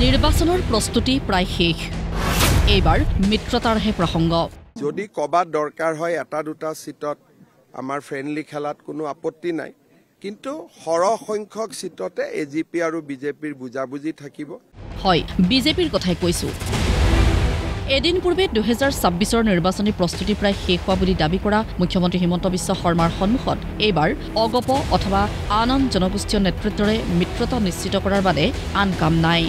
নিৰ্বাচনৰ প্ৰস্তুতি প্ৰায় শেষ এইবাৰ মিত্ৰতাৰহে প্ৰসংগ যদি কবাত দৰকাৰ হয় এটা দুটা সিটত আমাৰ ফ্ৰেন্ডলি খেলাত কোনো আপত্তি নাই কিন্তু সৰহ সংখ্যক সিটতে এজিপি আৰু বিজেপিৰ বুজাবুজি থাকিব হয় বিজেপিৰ কথাই কৈছো এদিন পূৰ্বে 2026ৰ নিৰ্বাচনী প্ৰস্তুতি প্ৰায় শেষ হোৱা বুলি দাবী কৰা মুখ্যমন্ত্ৰী হিমন্ত বিশ্ব শৰ্মাৰ সন্মুখত এইবাৰ অগপ অথবা আন জনগোষ্ঠীয় নেতৃত্বৰে মিত্ৰতা নিশ্চিত কৰাৰ বাদে আন কাম নাই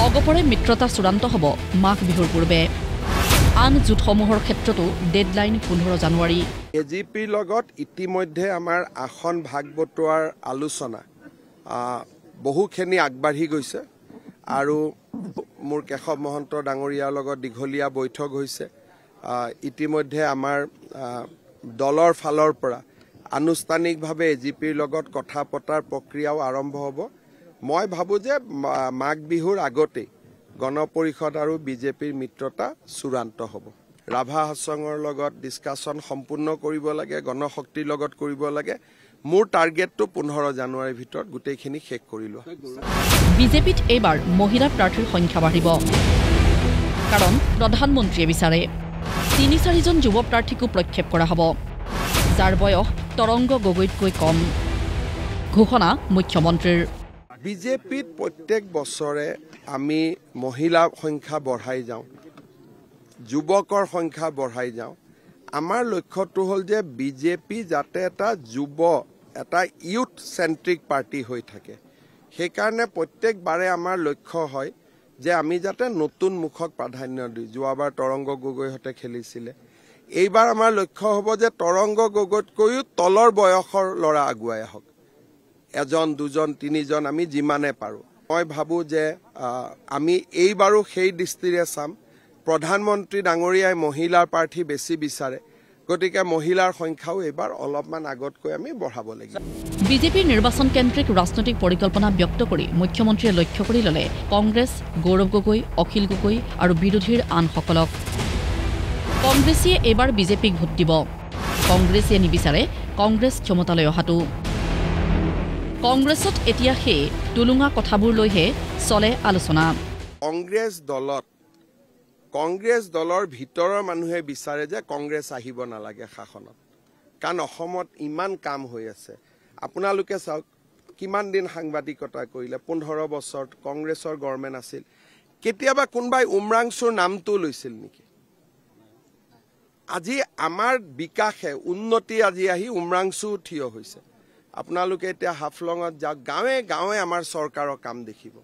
অগপৰে মিত্ৰতা চূড়ান্ত হ'ব মাঘ বিহুৰ পূৰ্বে আন জোটসমূহৰ ক্ষেত্ৰতো ডেডলাইন 15 জানুৱাৰী এজিপিৰ লগত ইতিমধ্যে আমাৰ আসন ভাগ বটোৱাৰ আলোচনা বহুখিনি আগবাঢ়ি গৈছে আৰু মোৰ কেশৱ মহন্ত ডাঙৰীয়াৰ লগত দীঘলীয়া বৈঠক হৈছে ইতিমধ্যে আমাৰ দলৰ ফালৰ পৰা আনুষ্ঠানিকভাৱে এজিপিৰ লগত কথা পতাৰ প্ৰক্ৰিয়াও আৰম্ভ হ'ব মই ভাবো যে মাঘ বিহুৰ আগতে গণপৰিষদ আৰু বিজেপিৰ মিত্ৰতা চূড়ান্ত হ'ব ৰাভা হাছঙৰ লগত ডিসকাশন সম্পূৰ্ণ কৰিব লাগে গণশক্তিৰ লগত কৰিব লাগে মোৰ টাৰ্গেটটো 15 জানুৱাৰীৰ ভিতৰত গোটেইখিনি শেষ কৰিলো বিজেপিত এইবাৰ মহিলা প্ৰাৰ্থীৰ সংখ্যা বাঢ়িব কাৰণ প্ৰধানমন্ত্ৰীয়ে বিচাৰে 3-4 জন যুৱ প্ৰাৰ্থীকো প্ৰক্ষেপ কৰা হ'ব যাৰ বয়স তৰংগ গগৈতকৈ কম ঘোষণা মুখ্যমন্ত্ৰীৰ বিজেপিত প্ৰত্যেক বছৰে আমি মহিলা সংখ্যা বঢ়াই যাওঁ যুৱকৰ সংখ্যা বঢ়াই যাওঁ আমাৰ লক্ষ্যটো হ'ল যে বিজেপি যাতে এটা যুৱ এটা ইউথ সেন্ট্ৰিক পাৰ্টি হৈ থাকে সেইকাৰণে প্ৰত্যেকবাৰে আমাৰ লক্ষ্য হয় যে আমি যাতে নতুন মুখক প্ৰাধান্য দিওঁ যোৱাবাৰ তৰংগ গগৈহঁতে খেলিছিলে এইবাৰ আমাৰ লক্ষ্য হ'ব যে তৰংগ গগৈতকৈও তলৰ বয়সৰ ল'ৰা আগুৱাই আহক এজন দুজন তিনিজন আমি যিমানে পাৰোঁ মই ভাবোঁ যে আমি এইবাৰো সেই দৃষ্টিৰে চাম প্ৰধানমন্ত্ৰী ডাঙৰীয়াই মহিলাৰ প্ৰাৰ্থী বেছি বিচাৰে গতিকে মহিলাৰ সংখ্যাও এইবাৰ অলপমান আগতকৈ আমি বঢ়াব লাগিব বিজেপিৰ নিৰ্বাচন কেন্দ্ৰিক ৰাজনৈতিক পৰিকল্পনা ব্যক্ত কৰি মুখ্যমন্ত্ৰীয়ে লক্ষ্য কৰি ল'লে কংগ্ৰেছ গৌৰৱ গগৈ অখিল গগৈ আৰু বিৰোধীৰ আনসকলক কংগ্ৰেছীয়ে এইবাৰ বিজেপিক ভোট দিব কংগ্ৰেছীয়ে নিবিচাৰে কংগ্ৰেছ ক্ষমতালৈ অহাটো কংগ্ৰেছত এতিয়া সেই টুলুঙা কথাবোৰ লৈহে চলে আলোচনা কংগ্ৰেছ দলৰ ভিতৰৰ মানুহে বিচাৰে যে কংগ্ৰেছ আহিব নালাগে শাসনত কাৰণ অসমত ইমান কাম হৈ আছে আপোনালোকে চাওক কিমান দিন সাংবাদিকতা কৰিলে 15 বছৰ কংগ্ৰেছৰ গভৰ্ণমেণ্ট আছিল কেতিয়াবা কোনবাই উমৰাংচুৰ নামটো লৈছিল নেকি আজি আমাৰ বিকাশে উন্নতি আজি আহি উমৰাংচু থিয় হৈছে আপোনালোকে এতিয়া হাফলঙত যাওক গাঁৱে গাঁৱে আমাৰ চৰকাৰৰ কাম দেখিব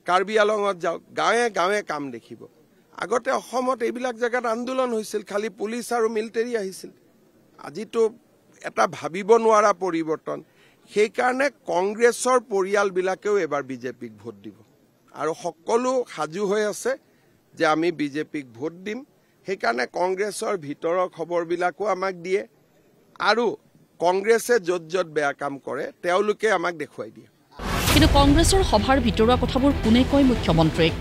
কাৰ্বি আলঙত যাওক গাঁৱে গাঁৱে কাম দেখিব আগতে অসমত এইবিলাক জায়গাত আন্দোলন হৈছিল খালি পুলিচ আৰু মিলিটাৰী আহিছিল আজিতো এটা ভাবিব নোৱাৰা পৰিৱৰ্তন সেইকাৰণে কংগ্ৰেছৰ পৰিয়ালবিলাকেও এবাৰ বিজেপিক ভোট দিব আৰু সকলো সাজু হৈ আছে যে আমি বিজেপিক ভোট দিম সেইকাৰণে কংগ্ৰেছৰ ভিতৰৰ খবৰবিলাকো আমাক দিয়ে আৰু কংগ্ৰেছে য'ত য'ত বেয়া কাম কৰে তেওঁলোকে আমাক দেখুৱাই দিয়ে কিন্তু কংগ্ৰেছৰ সভাৰ ভিতৰুৱা কথাবোৰ কোনে কয় মুখ্যমন্ত্ৰীক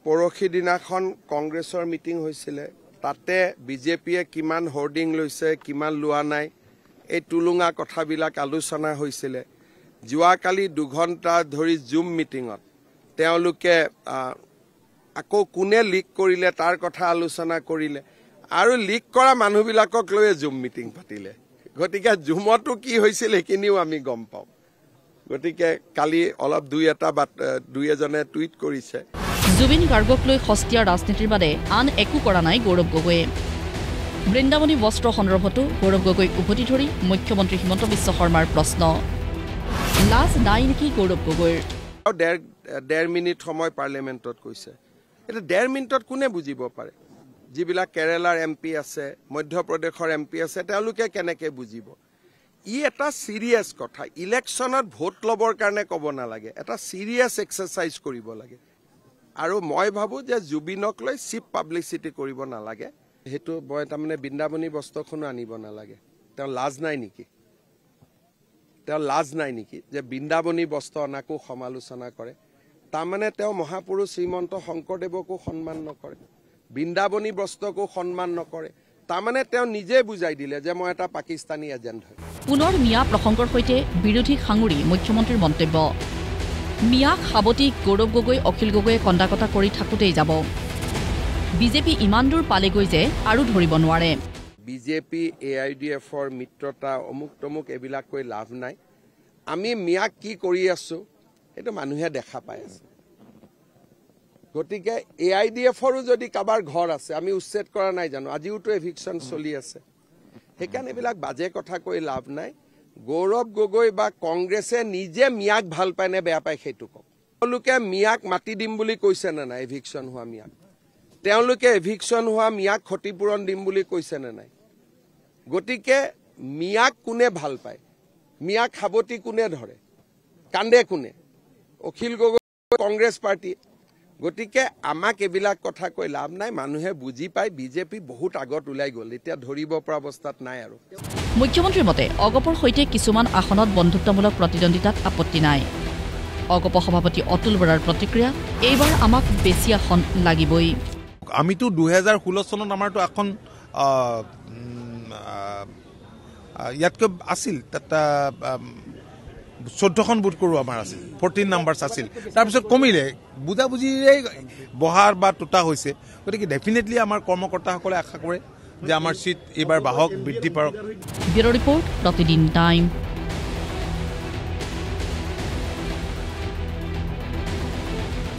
পৰখি দিনাখন কংগ্ৰেছৰ মিটিং হৈছিলে তাতে বিজেপিয়ে কিমান হোৰ্ডিং লৈছে কিমান লোৱা নাই এই টুলুঙা কথাবিলাক আলোচনা হৈছিলে যোৱাকালি 2 ঘণ্টা ধৰি জুম মিটিঙত তেওঁলোকে আকৌ কোনে লিক কৰিলে তাৰ কথা আলোচনা কৰিলে আৰু লিক কৰা মানুহবিলাকক লৈ জুম মিটিং পাতিলে গতিকে জুমতো কি হৈছিল সেইখিনিও আমি গম পাওঁ গতিকে কালি অলপ দুই এজনে টুইট কৰিছে জুবিন গাৰ্গক লৈ সস্তীয়া ৰাজনীতিৰ বাদে আন একো কৰা নাই গৌৰৱ গগৈয়ে বৃন্দাবনী বস্ত্ৰ সন্দৰ্ভতো গৌৰৱ গগৈক উভতি ধৰি মুখ্যমন্ত্ৰী হিমন্ত বিশ্ব শৰ্মাৰ প্ৰশ্ন লাজ নাই নেকি গৌৰৱ গগৈৰ 1.5 মিনিট সময় পাৰ্লিয়ামেণ্টত কৈছে এটা 1.5 মিনিটত কোনে বুজিব পাৰে যিবিলাক কেৰালাৰ এমপি আছে মধ্যপ্ৰদেশৰ এমপি আছে তেওঁলোকে কেনেকৈ বুজিব ই এটা সিৰিয়াছ কথা ইলেকশ্যনত ভোট ল'বৰ কাৰণে ক'ব নালাগে এটা সিৰিয়াছ এক্সাৰচাইজ কৰিব লাগে আৰু মই ভাবো যে জুবিনক লৈ চিপ পাব্লিচিটি কৰিব নালাগে হেতু মই তাৰমানে বৃন্দাবনী বস্ত্ৰখনো আনিব নালাগে তেওঁ লাজ নাই নেকি যে বৃন্দাবনী বস্ত্ৰ অনাকো সমালোচনা কৰে তাৰমানে তেওঁ মহাপুৰুষ শ্ৰীমন্ত শংকৰদেৱকো সন্মান নকৰে বৃন্দাবনী বস্ত্ৰকো সন্মান নকৰে তাৰমানে তেওঁ নিজে বুজাই দিলে যে মই এটা পাকিস্তানী এজেণ্ট হয় পুনৰ মিয়া প্ৰসংগৰ সৈতে বিৰোধী সাঙুৰি মুখ্যমন্ত্ৰীৰ মন্তব্য মিয়া সাৱতী গৌৰৱ গগৈ অখিল গগৈয়ে কণ্ডাকটা কৰি থাকোঁতেই যাব বিজেপি ইমান দূৰ পালেগৈ যে আৰু ধৰিব নোৱাৰে বিজেপি AIDFৰ মিত্ৰতা অমুক তমুক এইবিলাক কৈ লাভ নাই আমি মিয়াক কি কৰি আছো এইটো মানুহে দেখা পাই আছে গতিকে AIDFৰো যদি কাবাৰ ঘৰ আছে আমি উচ্ছেদ কৰা নাই জানো আজিওতো এভিকশন চলি আছে সেইকাৰণে এইবিলাক বাজে কথা কৈ লাভ নাই গৌৰৱ গগৈ বা কংগ্ৰেছে নিজে মিয়াক ভাল পায় নে বেয়া পায় সেইটো কওক তেওঁলোকে মিয়াক মাটি দিম বুলি কৈছে নে নাই এভিকশন হোৱা মিয়াক তেওঁলোকে এভিকশন হোৱা মিয়াক ক্ষতিপূৰণ দিম বুলি কৈছে নে নাই গতিকে মিয়াক কোনে ভাল পায় মিয়াক সাৱতী কোনে ধৰে কান্দে কোনে অখিল গগৈ কংগ্ৰেছ পাৰ্টি গতিকে আমাক এইবিলাক কথা কৈ লাভ নাই মানুহে বুজি পায় বিজেপি বহুত আগত ওলাই গ'ল এতিয়া ধৰিব পৰা অৱস্থাত নাই আৰু মুখ্যমন্ত্ৰীৰ মতে অগপৰ সৈতে কিছুমান আসনত বন্ধুত্বমূলক প্ৰতিদ্বন্দ্বিতাত আপত্তি নাই অগপ সভাপতি অতুল বৰাৰ প্ৰতিক্ৰিয়া এইবাৰ আমাক বেছি আসন লাগিবই আমিতো 2016 চনত আমাৰতো এখন ইয়াতকৈ আছিল তাত 14খন বুথ কৰোঁ আমাৰ আছিল 14 নাম্বাৰছ আছিল তাৰপিছত কমিলে বুজাবুজিৰে বহাৰ বা তোতা হৈছে গতিকে ডেফিনেটলি আমাৰ কৰ্মকৰ্তাসকলে আশা কৰে যে আমাৰ চিট এইবাৰ বাহক বৃদ্ধি পাওক ব্যুৰ ৰিপৰ্ট প্ৰতিদিন টাইম